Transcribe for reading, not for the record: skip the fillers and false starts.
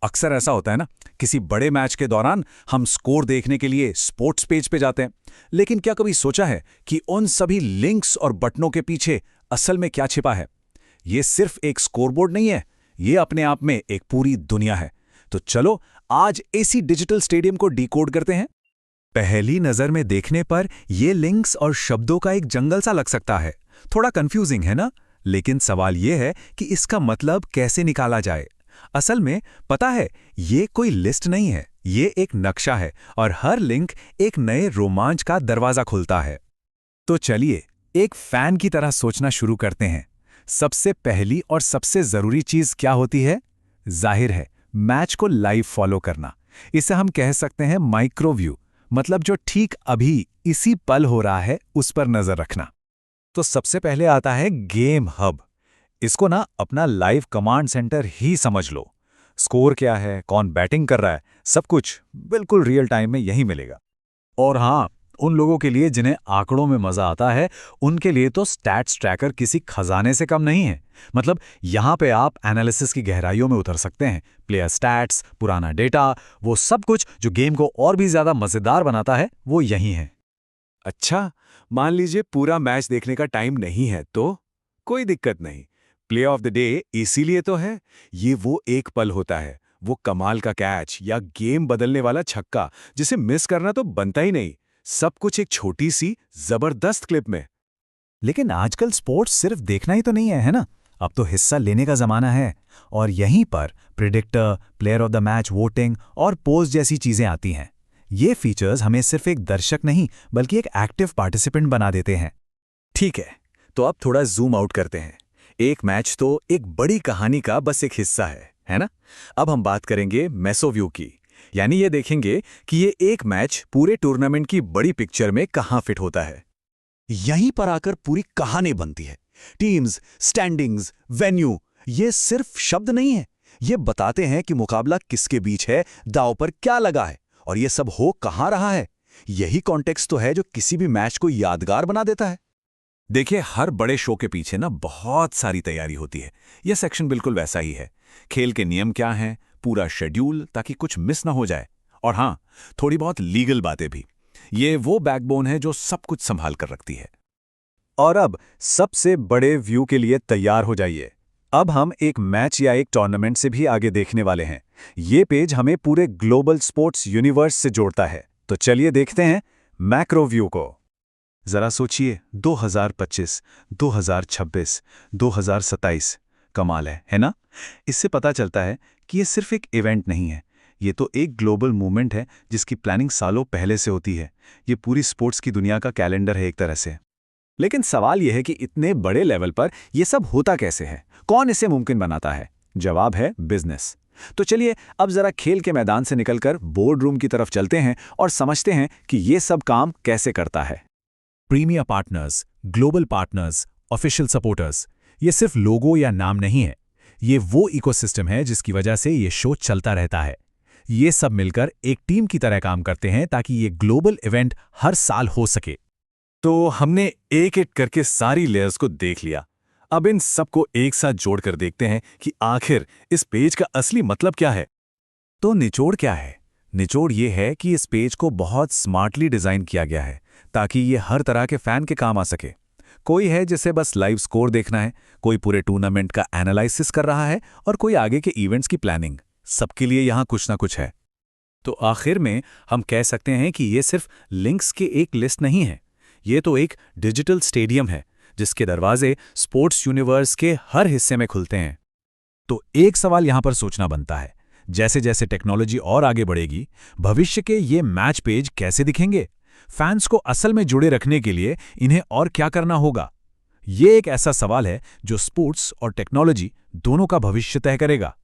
अक्सर ऐसा होता है ना, किसी बड़े मैच के दौरान हम स्कोर देखने के लिए स्पोर्ट्स पेज पे जाते हैं। लेकिन क्या कभी सोचा है कि उन सभी लिंक्स और बटनों के पीछे असल में क्या छिपा है? ये सिर्फ एक स्कोरबोर्ड नहीं है, ये अपने आप में एक पूरी दुनिया है। तो चलो आज एसी डिजिटल स्टेडियम को डिकोड करते हैं। पहली नजर में देखने पर ये लिंक्स और शब्दों का एक जंगल सा लग सकता है। थोड़ा कंफ्यूजिंग है ना? लेकिन सवाल ये है कि इसका मतलब कैसे निकाला जाए। असल में पता है, ये कोई लिस्ट नहीं है, ये एक नक्शा है और हर लिंक एक नए रोमांच का दरवाजा खुलता है। तो चलिए एक फैन की तरह सोचना शुरू करते हैं। सबसे पहली और सबसे जरूरी चीज क्या होती है? जाहिर है, मैच को लाइव फॉलो करना। इसे हम कह सकते हैं माइक्रोव्यू, मतलब जो ठीक अभी इसी पल हो रहा है उस पर नजर रखना। तो सबसे पहले आता है गेम हब। इसको ना अपना लाइव कमांड सेंटर ही समझ लो। स्कोर क्या है, कौन बैटिंग कर रहा है, सब कुछ बिल्कुल रियल टाइम में यही मिलेगा। और हाँ, उन लोगों के लिए जिन्हें आंकड़ों में मजा आता है, उनके लिए तो स्टैट्स ट्रैकर किसी खजाने से कम नहीं है। मतलब यहाँ पे आप एनालिसिस की गहराइयों में उतर सकते हैं। प्लेयर स्टैट्स, पुराना डेटा, वो सब कुछ जो गेम को और भी ज्यादा मजेदार बनाता है, वो यही है। अच्छा, मान लीजिए पूरा मैच देखने का टाइम नहीं है तो कोई दिक्कत नहीं। प्ले ऑफ द डे इसीलिए तो है। ये वो एक पल होता है, वो कमाल का कैच या गेम बदलने वाला छक्का जिसे मिस करना तो बनता ही नहीं। सब कुछ एक छोटी सी जबरदस्त क्लिप में। लेकिन आजकल स्पोर्ट्स सिर्फ देखना ही तो नहीं है ना? अब तो हिस्सा लेने का जमाना है। और यहीं पर predictor, player of the match voting और पोस्ट जैसी चीजें आती हैं। ये फीचर्स हमें सिर्फ एक दर्शक नहीं बल्कि एक एक्टिव पार्टिसिपेंट बना देते हैं। ठीक है, तो अब थोड़ा जूम आउट करते हैं। एक मैच तो एक बड़ी कहानी का बस एक हिस्सा है ना? अब हम बात करेंगे मेसोव्यू की। यानी ये देखेंगे कि ये एक मैच पूरे टूर्नामेंट की बड़ी पिक्चर में कहाँ फिट होता है। यहीं पर आकर पूरी कहानी बनती है। टीम्स, स्टैंडिंग्स, वेन्यू, ये सिर्फ शब्द नहीं है। ये बताते हैं कि मुकाबला किसके बीच है, दांव पर क्या लगा है और ये सब हो कहाँ रहा है। यही कॉन्टेक्स्ट तो है जो किसी भी मैच को यादगार बना देता है। देखिए, हर बड़े शो के पीछे ना बहुत सारी तैयारी होती है। यह सेक्शन बिल्कुल वैसा ही है। खेल के नियम क्या हैं, पूरा शेड्यूल ताकि कुछ मिस ना हो जाए, और हाँ, थोड़ी बहुत लीगल बातें भी। ये वो बैकबोन है जो सब कुछ संभाल कर रखती है। और अब सबसे बड़े व्यू के लिए तैयार हो जाइए। अब हम एक मैच या एक टूर्नामेंट से भी आगे देखने वाले हैं। ये पेज हमें पूरे ग्लोबल स्पोर्ट्स यूनिवर्स से जोड़ता है। तो चलिए देखते हैं मैक्रो व्यू को। जरा सोचिए, 2025, 2026, 2027, कमाल है ना? इससे पता चलता है कि ये सिर्फ एक इवेंट नहीं है, ये तो एक ग्लोबल मूवमेंट है जिसकी प्लानिंग सालों पहले से होती है। ये पूरी स्पोर्ट्स की दुनिया का कैलेंडर है एक तरह से। लेकिन सवाल यह है कि इतने बड़े लेवल पर यह सब होता कैसे है? कौन इसे मुमकिन बनाता है? जवाब है बिजनेस। तो चलिए अब जरा खेल के मैदान से निकलकर बोर्ड रूम की तरफ चलते हैं और समझते हैं कि ये सब काम कैसे करता है। Premier partners, global partners, official supporters, ये सिर्फ लोगो या नाम नहीं है। ये वो इकोसिस्टम है जिसकी वजह से ये शो चलता रहता है। ये सब मिलकर एक टीम की तरह काम करते हैं ताकि ये ग्लोबल इवेंट हर साल हो सके। तो हमने एक एक करके सारी लेयर्स को देख लिया। अब इन सबको एक साथ जोड़कर देखते हैं कि आखिर इस पेज का असली मतलब क्या है। तो निचोड़ क्या है? निचोड़ ये है कि इस पेज को बहुत स्मार्टली डिजाइन किया गया है ताकि ये हर तरह के फैन के काम आ सके। कोई है जिसे बस लाइव स्कोर देखना है, कोई पूरे टूर्नामेंट का एनालिसिस कर रहा है और कोई आगे के इवेंट्स की प्लानिंग। सबके लिए यहाँ कुछ ना कुछ है। तो आखिर में हम कह सकते हैं कि ये सिर्फ लिंक्स की एक लिस्ट नहीं है, ये तो एक डिजिटल स्टेडियम है जिसके दरवाजे स्पोर्ट्स यूनिवर्स के हर हिस्से में खुलते हैं। तो एक सवाल यहाँ पर सोचना बनता है, जैसे जैसे टेक्नोलॉजी और आगे बढ़ेगी, भविष्य के ये मैच पेज कैसे दिखेंगे? फैंस को असल में जुड़े रखने के लिए इन्हें और क्या करना होगा? ये एक ऐसा सवाल है जो स्पोर्ट्स और टेक्नोलॉजी दोनों का भविष्य तय करेगा।